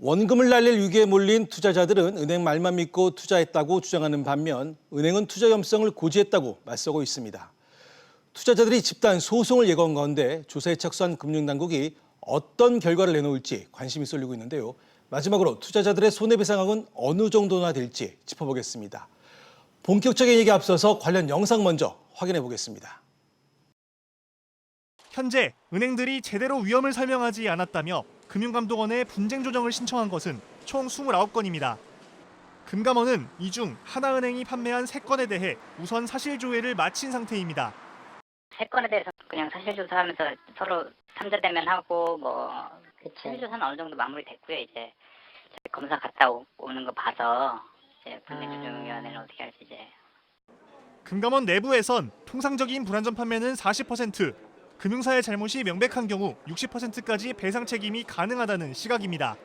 원금을 날릴 위기에 몰린 투자자들은 은행 말만 믿고 투자했다고 주장하는 반면 은행은 투자 위험성을 고지했다고 맞서고 있습니다. 투자자들이 집단 소송을 예고한 가운데 조사에 착수한 금융당국이 어떤 결과를 내놓을지 관심이 쏠리고 있는데요. 마지막으로 투자자들의 손해배상액은 어느 정도나 될지 짚어보겠습니다. 본격적인 얘기 앞서서 관련 영상 먼저 확인해 보겠습니다. 현재 은행들이 제대로 위험을 설명하지 않았다며 금융감독원에 분쟁 조정을 신청한 것은 총 29건입니다. 금감원은 이 중 하나은행이 판매한 3건에 대해 우선 사실조회를 마친 상태입니다. 3건에 대해서 그냥 사실조사하면서 서로 삼자대면하고 사실조사는 어느 정도 마무리됐고요. 이제 검사 갔다 오는 거 봐서 이제 분쟁조정위원회는 어떻게 할지 이제. 금감원 내부에선 통상적인 불안전 판매는 40%, 금융사의 잘못이 명백한 경우 60%까지 배상 책임이 가능하다는 시각입니다.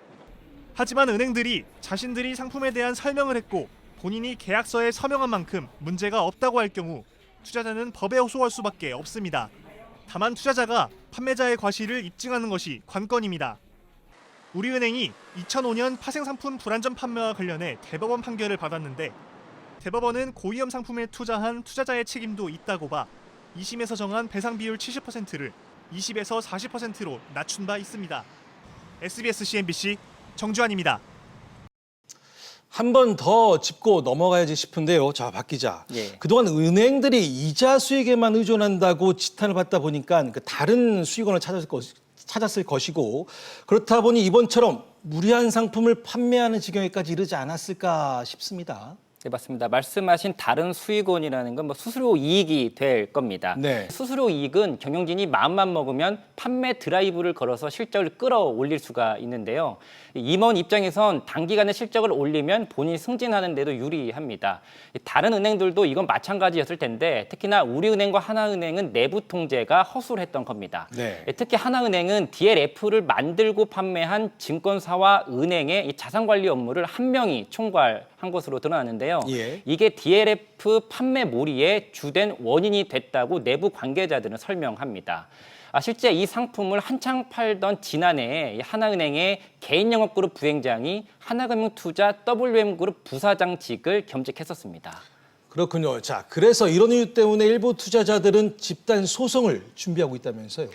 하지만 은행들이 자신들이 상품에 대한 설명을 했고 본인이 계약서에 서명한 만큼 문제가 없다고 할 경우 투자자는 법에 호소할 수밖에 없습니다. 다만 투자자가 판매자의 과실을 입증하는 것이 관건입니다. 우리은행이 2005년 파생상품 불안전 판매와 관련해 대법원 판결을 받았는데 대법원은 고위험 상품에 투자한 투자자의 책임도 있다고 봐 2심에서 정한 배상 비율 70%를 20에서 40%로 낮춘 바 있습니다. SBS CNBC 정주환입니다. 한 번 더 짚고 넘어가야지 싶은데요. 자, 박 기자. 그동안 은행들이 이자 수익에만 의존한다고 지탄을 받다 보니까 다른 수익원을 찾았을 것이고 그렇다 보니 이번처럼 무리한 상품을 판매하는 지경에까지 이르지 않았을까 싶습니다. 네, 맞습니다. 말씀하신 다른 수익원이라는 건 수수료 이익이 될 겁니다. 네. 수수료 이익은 경영진이 마음만 먹으면 판매 드라이브를 걸어서 실적을 끌어올릴 수가 있는데요. 임원 입장에선 단기간에 실적을 올리면 본인이 승진하는 데도 유리합니다. 다른 은행들도 이건 마찬가지였을 텐데 특히나 우리은행과 하나은행은 내부 통제가 허술했던 겁니다. 네. 특히 하나은행은 DLF를 만들고 판매한 증권사와 은행의 이 자산관리 업무를 한 명이 총괄한 것으로 드러나는데요. 예. 이게 DLF 판매 몰이의 주된 원인이 됐다고 내부 관계자들은 설명합니다. 실제 이 상품을 한창 팔던 지난해에 하나은행의 개인영업그룹 부회장이 하나금융투자 WM그룹 부사장직을 겸직했었습니다. 그렇군요. 자, 그래서 이런 이유 때문에 일부 투자자들은 집단 소송을 준비하고 있다면서요.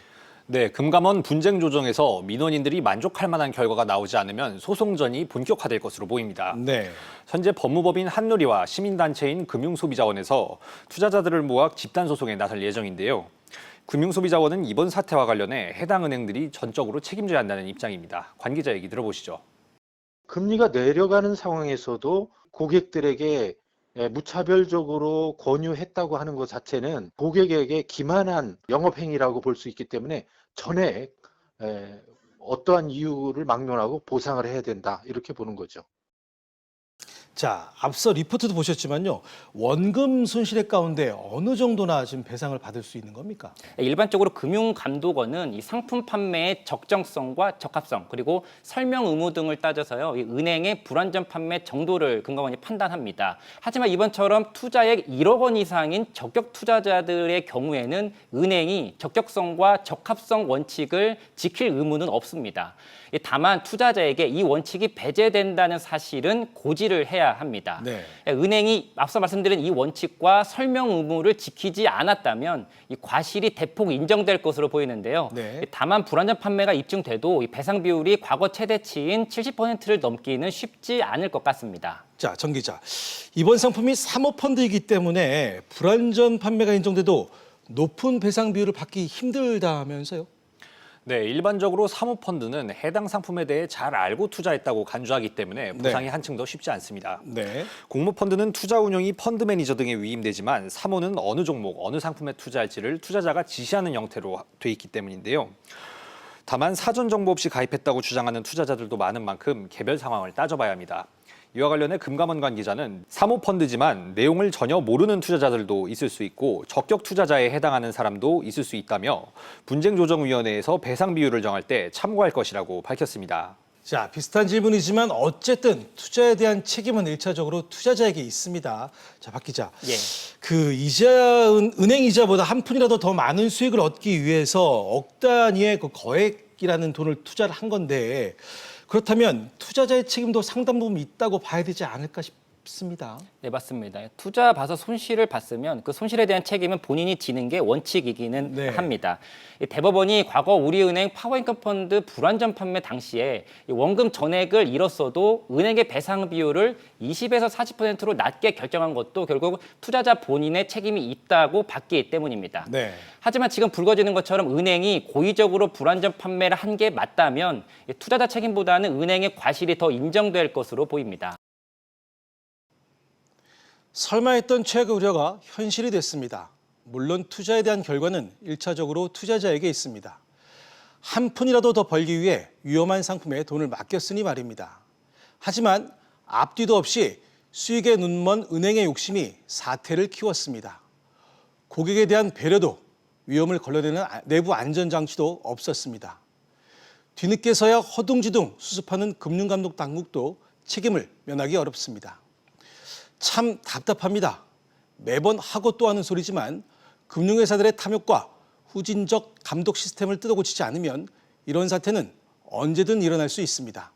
네, 금감원 분쟁 조정에서 민원인들이 만족할 만한 결과가 나오지 않으면 소송전이 본격화될 것으로 보입니다. 네. 현재 법무법인 한누리와 시민단체인 금융소비자원에서 투자자들을 모아 집단 소송에 나설 예정인데요. 금융소비자원은 이번 사태와 관련해 해당 은행들이 전적으로 책임져야 한다는 입장입니다. 관 기자 얘기 들어보시죠. 금리가 내려가는 상황에서도 고객들에게 무차별적으로 권유했다고 하는 것 자체는 고객에게 기만한 영업행위라고 볼 수 있기 때문에 전액 어떠한 이유를 막론하고 보상을 해야 된다 이렇게 보는 거죠. 자, 앞서 리포트도 보셨지만요. 원금 손실액 가운데 어느 정도나 지금 배상을 받을 수 있는 겁니까? 일반적으로 금융감독원은 이 상품 판매의 적정성과 적합성 그리고 설명 의무 등을 따져서요. 이 은행의 불완전 판매 정도를 금감원이 판단합니다. 하지만 이번처럼 투자액 1억 원 이상인 적격 투자자들의 경우에는 은행이 적격성과 적합성 원칙을 지킬 의무는 없습니다. 다만 투자자에게 이 원칙이 배제된다는 사실은 고지를 해야 합니다. 네. 은행이 앞서 말씀드린 이 원칙과 설명 의무를 지키지 않았다면 이 과실이 대폭 인정될 것으로 보이는데요. 네. 다만 불완전 판매가 입증돼도 이 배상 비율이 과거 최대치인 70%를 넘기는 쉽지 않을 것 같습니다. 자, 정 기자. 이번 상품이 사모펀드이기 때문에 불완전 판매가 인정돼도 높은 배상 비율을 받기 힘들다면서요? 네, 일반적으로 사모펀드는 해당 상품에 대해 잘 알고 투자했다고 간주하기 때문에 보상이 한층 더 쉽지 않습니다. 네. 공모펀드는 투자 운용이 펀드 매니저 등에 위임되지만 사모는 어느 종목, 어느 상품에 투자할지를 투자자가 지시하는 형태로 돼 있기 때문인데요. 다만 사전 정보 없이 가입했다고 주장하는 투자자들도 많은 만큼 개별 상황을 따져봐야 합니다. 이와 관련해 금감원 관계자는 사모펀드지만 내용을 전혀 모르는 투자자들도 있을 수 있고 적격 투자자에 해당하는 사람도 있을 수 있다며 분쟁조정위원회에서 배상 비율을 정할 때 참고할 것이라고 밝혔습니다. 자, 비슷한 질문이지만 어쨌든 투자에 대한 책임은 1차적으로 투자자에게 있습니다. 자, 박 기자. 예. 은행 이자보다 한 푼이라도 더 많은 수익을 얻기 위해서 억 단위의 그 거액이라는 돈을 투자를 한 건데 그렇다면 투자자의 책임도 상당 부분 있다고 봐야 되지 않을까 싶습니다. 네, 맞습니다. 투자 봐서 손실을 봤으면 그 손실에 대한 책임은 본인이 지는 게 원칙이기는 네. 합니다. 이 대법원이 과거 우리은행 파워인컴 펀드 불안전 판매 당시에 이 원금 전액을 잃었어도 은행의 배상 비율을 20에서 40%로 낮게 결정한 것도 결국 투자자 본인의 책임이 있다고 봤기 때문입니다. 네. 하지만 지금 불거지는 것처럼 은행이 고의적으로 불안전 판매를 한 게 맞다면 이 투자자 책임보다는 은행의 과실이 더 인정될 것으로 보입니다. 설마 했던 최악의 우려가 현실이 됐습니다. 물론 투자에 대한 결과는 1차적으로 투자자에게 있습니다. 한 푼이라도 더 벌기 위해 위험한 상품에 돈을 맡겼으니 말입니다. 하지만 앞뒤도 없이 수익에 눈먼 은행의 욕심이 사태를 키웠습니다. 고객에 대한 배려도 위험을 걸러내는 내부 안전장치도 없었습니다. 뒤늦게서야 허둥지둥 수습하는 금융감독 당국도 책임을 면하기 어렵습니다. 참 답답합니다. 매번 하고 또 하는 소리지만 금융회사들의 탐욕과 후진적 감독 시스템을 뜯어고치지 않으면 이런 사태는 언제든 일어날 수 있습니다.